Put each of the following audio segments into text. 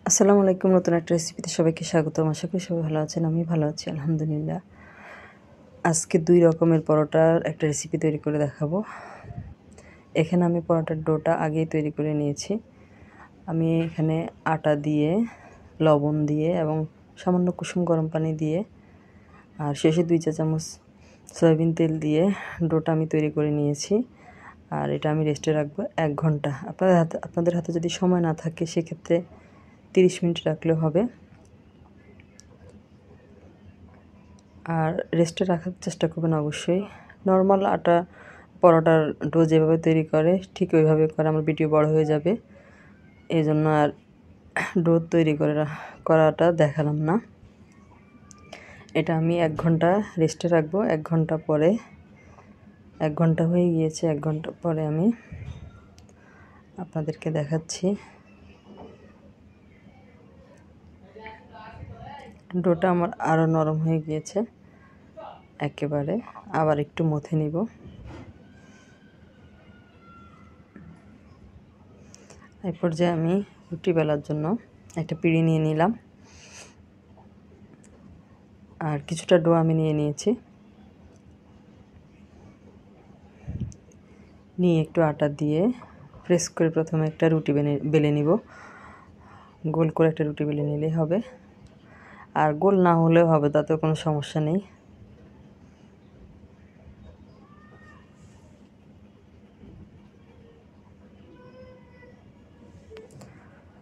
আসসালামু আলাইকুম। নতুন একটা রেসিপিতে সবাইকে স্বাগতম। আশা করি সবাই ভালো আছেন। আমি ভালো আছি আলহামদুলিল্লাহ। আজকে 2 রকমের পরোটার একটা রেসিপি তৈরি করে দেখাবো। এখানে আমি পরোটার ডোটা আগেই তৈরি করে নিয়েছি। আমি এখানে আটা দিয়ে, লবণ দিয়ে এবং সামান্য কুসুম গরম পানি দিয়ে আর শেষে 2 চা চামচ সয়াবিন তেল দিয়ে ডোটা আমি তৈরি করে নিয়েছি। আর এটা আমি রেস্টে রাখবো 1 ঘন্টা। আপনাদের হাতে যদি সময় না থাকে সেক্ষেত্রে 30 মিনিট রাখলেও হবে। আর রেস্টে রাখার চেষ্টা করবেন অবশ্যই। নর্মাল আটা পরোটার ডো যেভাবে তৈরি করে ঠিক ওইভাবে করে আমার ভিডিও বড় হয়ে যাবে, এই জন্য আর ডো তৈরি করাটা দেখালাম না। এটা আমি 1 ঘন্টা রেস্টে রাখবো। 1 ঘন্টা পরে 1 ঘন্টা হয়ে গিয়েছে। 1 ঘন্টা পরে আমি আপনাদেরকে দেখাচ্ছি। ডোটা আমার আরও নরম হয়ে গিয়েছে একেবারে। আবার একটু মথে নিব। এই পর্যায়ে আমি রুটি বেলার জন্য একটা পিঁড়ি নিয়ে নিলাম আর কিছুটা ডো আমি নিয়ে নিয়েছি। নিয়ে একটু আটা দিয়ে প্রেস করে প্রথমে একটা রুটি বেলে নিব। গোল করে একটা রুটি বেলে নিলেই হবে, আর গোল না হলেও হবে, তাতে কোনো সমস্যা নেই।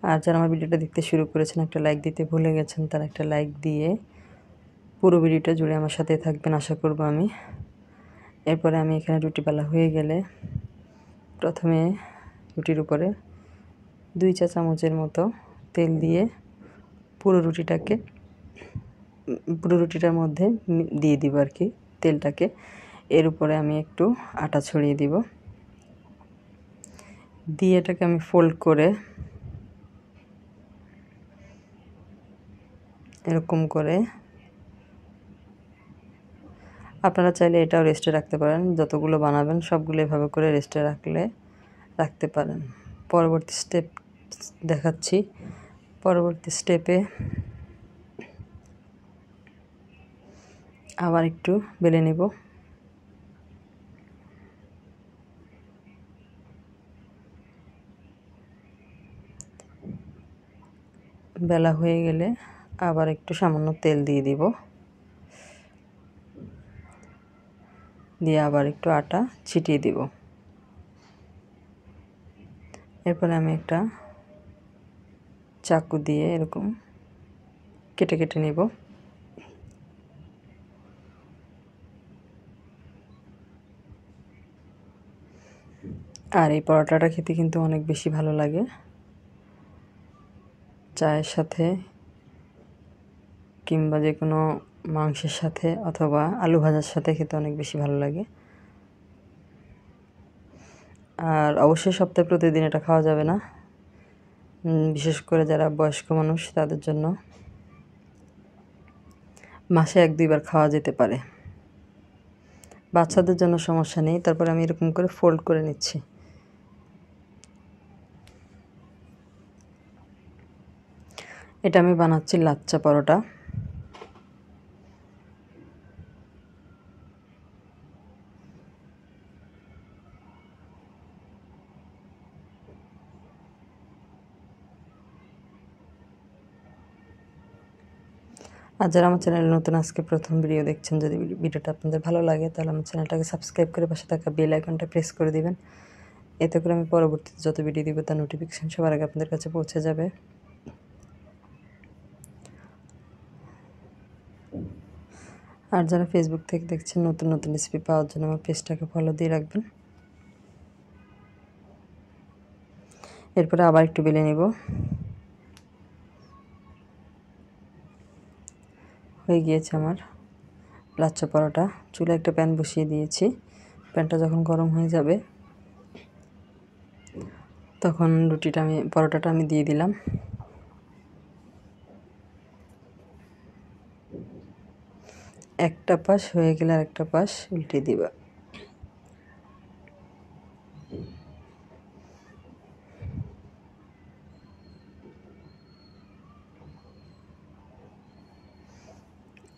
আর যারা আমার ভিডিওটা দেখতে শুরু করেছেন, একটা লাইক দিতে ভুলে গেছেন, তারা একটা লাইক দিয়ে পুরো ভিডিওটা জুড়ে আমার সাথে থাকবেন আশা করব আমি। এরপরে আমি এখানে রুটি বেলা হয়ে গেলে প্রথমে রুটির উপরে 2 চা চামচের মতো তেল দিয়ে পুরো রুটিটার মধ্যে দিয়ে দিব আর কি তেলটাকে। এর উপরে আমি একটু আটা ছড়িয়ে দিব, দিয়ে এটাকে আমি ফোল্ড করে এরকম করে, আপনারা চাইলে এটাও রেস্টে রাখতে পারেন। যতগুলো বানাবেন সবগুলো এভাবে করে রেস্টে রাখতে পারেন। পরবর্তী স্টেপ দেখাচ্ছি। পরবর্তী স্টেপে আবার একটু বেলে নেব। বেলা হয়ে গেলে আবার একটু সামান্য তেল দিয়ে দিব, দিয়ে আবার একটু আটা ছিটিয়ে দিব। এরপরে আমি একটা চাকু দিয়ে এরকম কেটে কেটে নেব। আর এই পরোটাটা খেতে কিন্তু অনেক বেশি ভালো লাগে, চায়ের সাথে কিংবা যে কোনো মাংসের সাথে অথবা আলু ভাজার সাথে খেতে অনেক বেশি ভালো লাগে। আর অবশ্যই সপ্তাহে প্রতিদিন এটা খাওয়া যাবে না, বিশেষ করে যারা বয়স্ক মানুষ তাদের জন্য মাসে 1-2 বার খাওয়া যেতে পারে। বাচ্চাদের জন্য সমস্যা নেই। তারপরে আমি এরকম করে ফোল্ড করে নিচ্ছি। এটা আমি বানাচ্ছি লাচ্চা পরোটা। আর যারা আমার চ্যানেলে নতুন আজকে প্রথম ভিডিও দেখছেন, যদি ভিডিওটা আপনাদের ভালো লাগে তাহলে আমার চ্যানেলটাকে সাবস্ক্রাইব করে পাশে থাকা বেল আইকনটা প্রেস করে দিবেন। এতে করে আমি পরবর্তীতে যত ভিডিও দিব তার নোটিফিকেশন সবার আগে আপনাদের কাছে পৌঁছে যাবে। আর যারা ফেসবুক থেকে দেখছেন, নতুন নতুন রেসিপি পাওয়ার জন্য আমার পেজটাকে ফলো দিয়ে রাখবেন। এরপরে আবার একটু বেলে নেব। হয়ে গিয়েছে আমার লাচ্চা পরোটা। চুলায় একটা প্যান বসিয়ে দিয়েছি। প্যানটা যখন গরম হয়ে যাবে তখন পরোটাটা আমি দিয়ে দিলাম। একটা পাশ হয়ে গেলে আরেকটা পাশ উল্টে দিবা।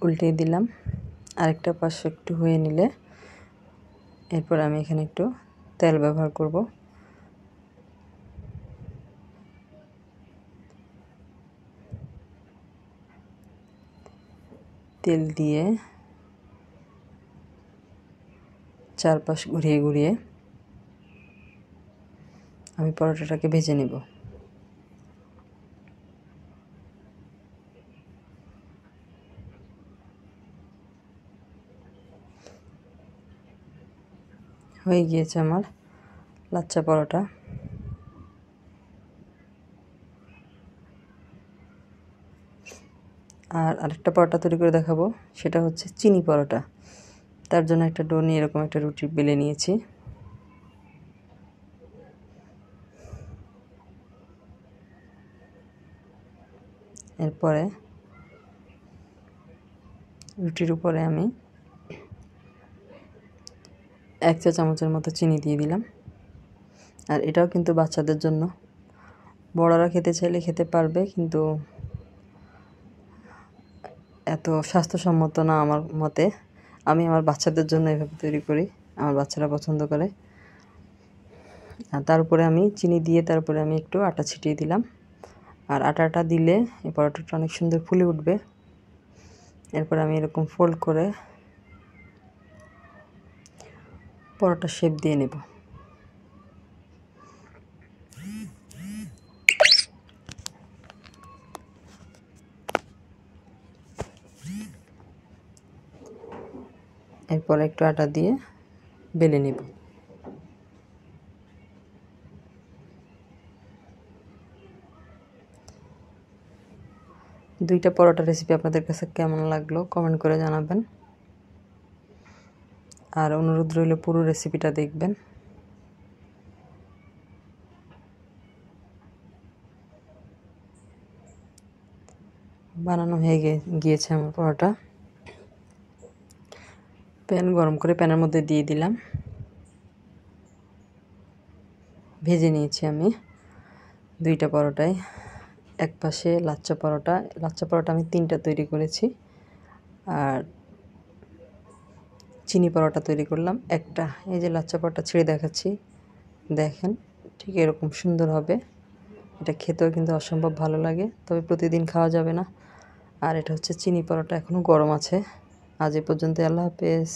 উল্টে দিলাম। আরেকটা পাশ একটু হয়ে নিলে এরপর আমি এখানে একটু তেল ব্যবহার করব। তেল দিয়ে চারপাশ ঘুরিয়ে ঘুরিয়ে আমি পরোটাটাকে ভেজে নেব। হয়ে গিয়েছে আমার লাচ্ছা পরোটা। আর আরেকটা পরোটা তৈরি করে দেখাবো, সেটা হচ্ছে চিনি পরোটা। তার জন্য একটা ডো নিয়ে এরকম একটা রুটি বেলে নিয়েছি। এরপরে রুটির উপরে আমি 1 চা চামচের মতো চিনি দিয়ে দিলাম। আর এটাও কিন্তু বাচ্চাদের জন্য, বড়রা খেতে চাইলে খেতে পারবে, কিন্তু এত স্বাস্থ্যসম্মত না আমার মতে। আমি আমার বাচ্চাদের জন্য এভাবে তৈরি করি, আমার বাচ্চারা পছন্দ করে। আর তার উপরে আমি চিনি দিয়ে তারপরে আমি একটু আটা ছিটিয়ে দিলাম। আর আটাটা দিলে এই পরোটাটা অনেক সুন্দর ফুলে উঠবে। এরপর আমি এরকম ফোল্ড করে পরোটা শেপ দিয়ে নেব। এরপর একটু আটা দিয়ে বেলে নেব। দুইটা পরোটা রেসিপি আপনাদের কাছে কেমন লাগলো কমেন্ট করে জানাবেন। আর অনুরোধ রইল পুরো রেসিপিটা দেখবেন। বানানো হয়ে গিয়েছে আমার পরোটা। প্যান গরম করে প্যানের মধ্যে দিয়ে দিলাম। ভেজে নিয়েছি আমি দুইটা পরোটায়। এক পাশে লাচ্ছা পরোটা আমি 3টা তৈরি করেছি। আর চিনি পরোটা তৈরি করলাম একটা। এই যে লাচ্ছা পরোটা ছেড়ে দেখাচ্ছি, দেখেন ঠিক এরকম সুন্দর হবে। এটা খেতেও কিন্তু অসম্ভব ভালো লাগে, তবে প্রতিদিন খাওয়া যাবে না। আর এটা হচ্ছে চিনি পরোটা, এখনও গরম আছে। আজ এ পর্যন্ত, আল্লাহ হাফেজ।